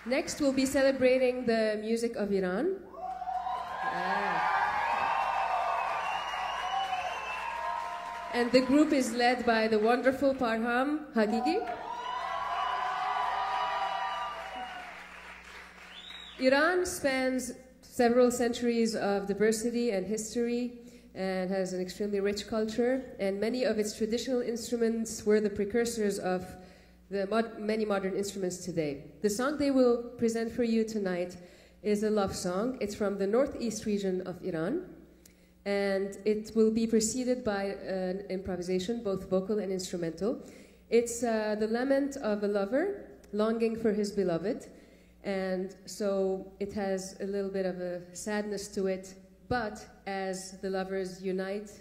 Next, we'll be celebrating the music of Iran. And the group is led by the wonderful Parham Hagigi. Iran spans several centuries of diversity and history and has an extremely rich culture, and many of its traditional instruments were the precursors of many modern instruments today. The song they will present for you tonight is a love song. It's from the northeast region of Iran, and it will be preceded by an improvisation, both vocal and instrumental. It's the lament of a lover longing for his beloved, and so it has a little bit of a sadness to it, but as the lovers unite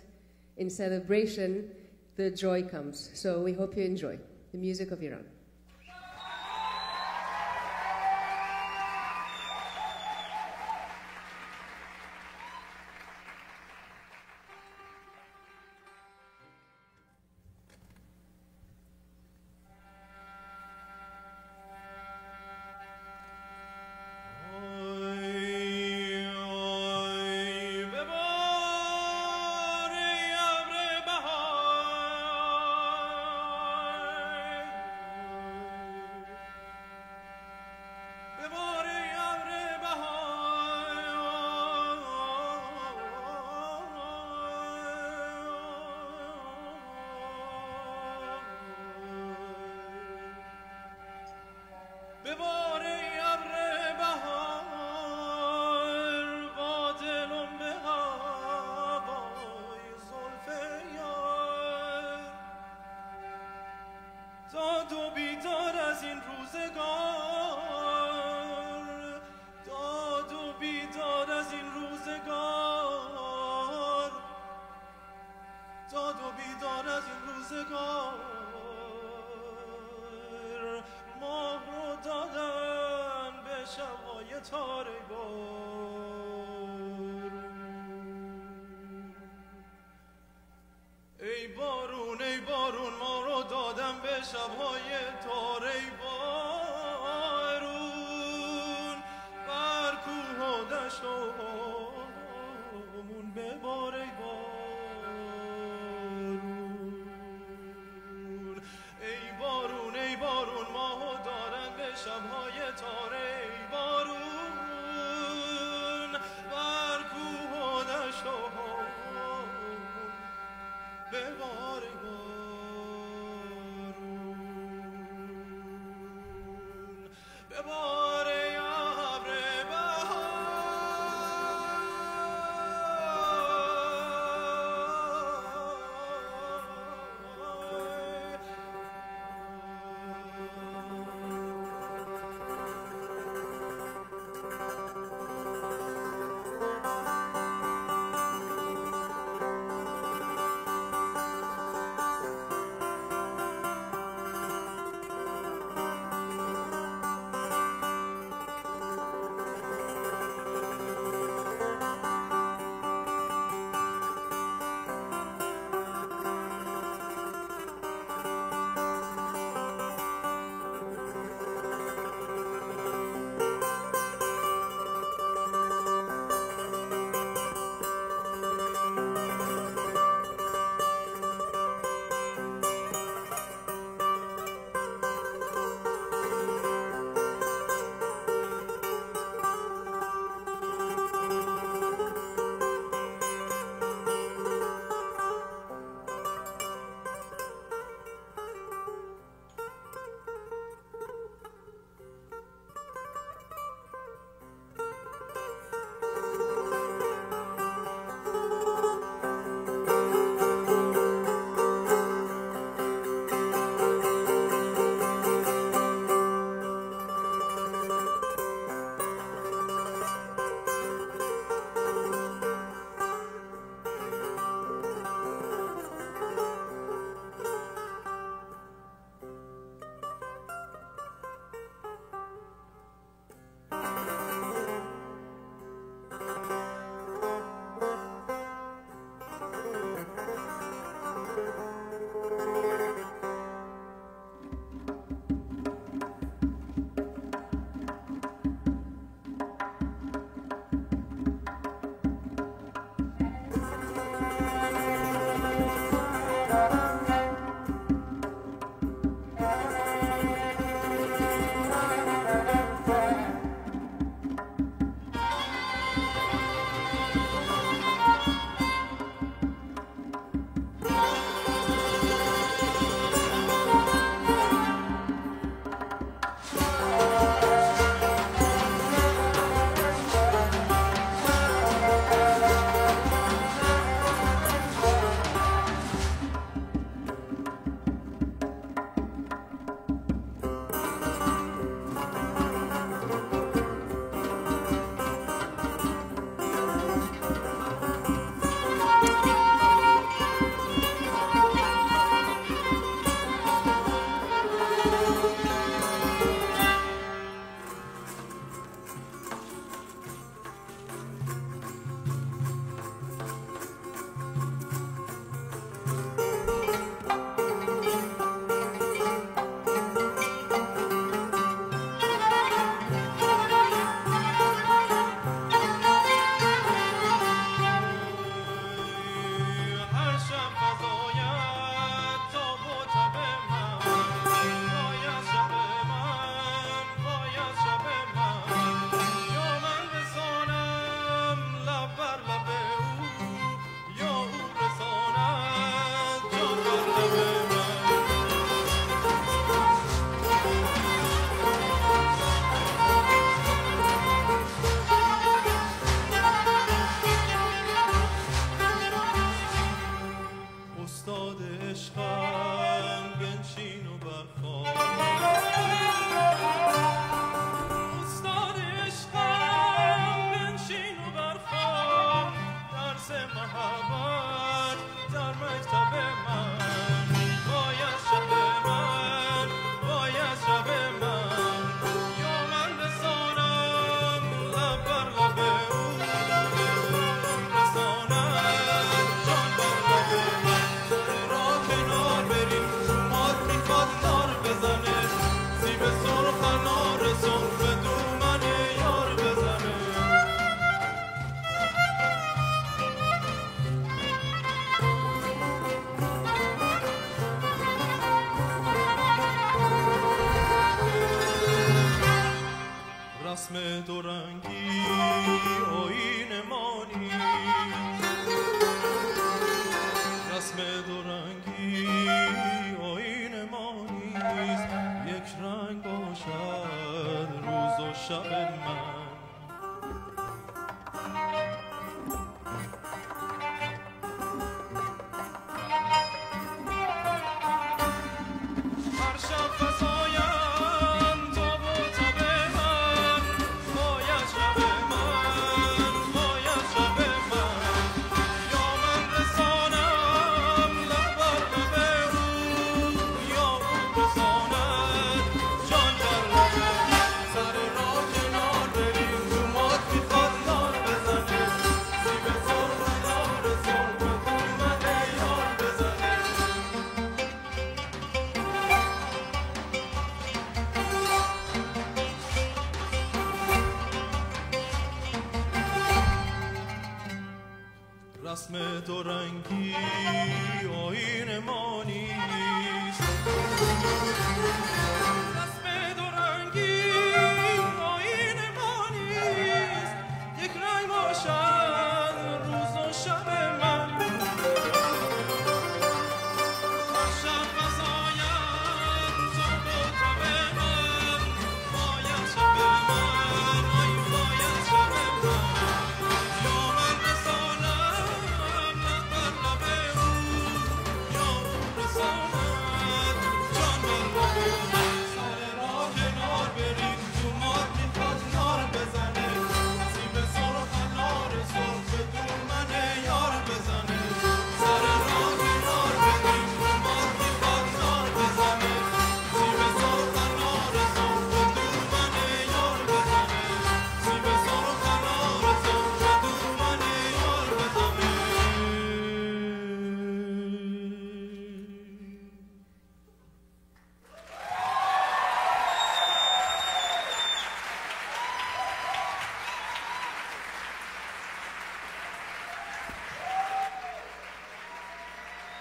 in celebration, the joy comes. So we hope you enjoy the music of Iran. شب من هر شب فزایم تاب و تب من باید شب من باید شب من یا من رسانم لب بر لب او یا او رساند جان بر لب سر راه کنار بریم تو مات میخواد نار بزنه سیب سرخ نار سرخ اومده یار بزنه رسم دو رنگی آیین ما نیست رسم دو رنگی آیین ما نیست یک رنگ باشد روز و شب من هر شب فزایم تاب و تب من باید شب من آی باید شب من یا من رسانم لب بر لب او یا او رساند جان بر لب سر راه کنار بریم تو مار میخواد نار بزنه سیب سرخ نار سرخ به دامن یار بزنه سر راه کنار بریم تو مار میخواد نار بزنه سیب سرخ نار سرخ به دامن یار بزنه سیب سرخ نار سرخ به دامن یار بزنه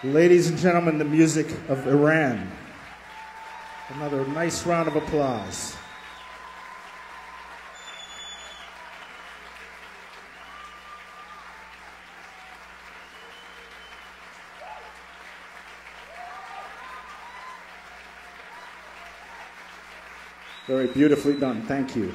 Ladies and gentlemen, the music of Iran. Another nice round of applause. Very beautifully done. Thank you.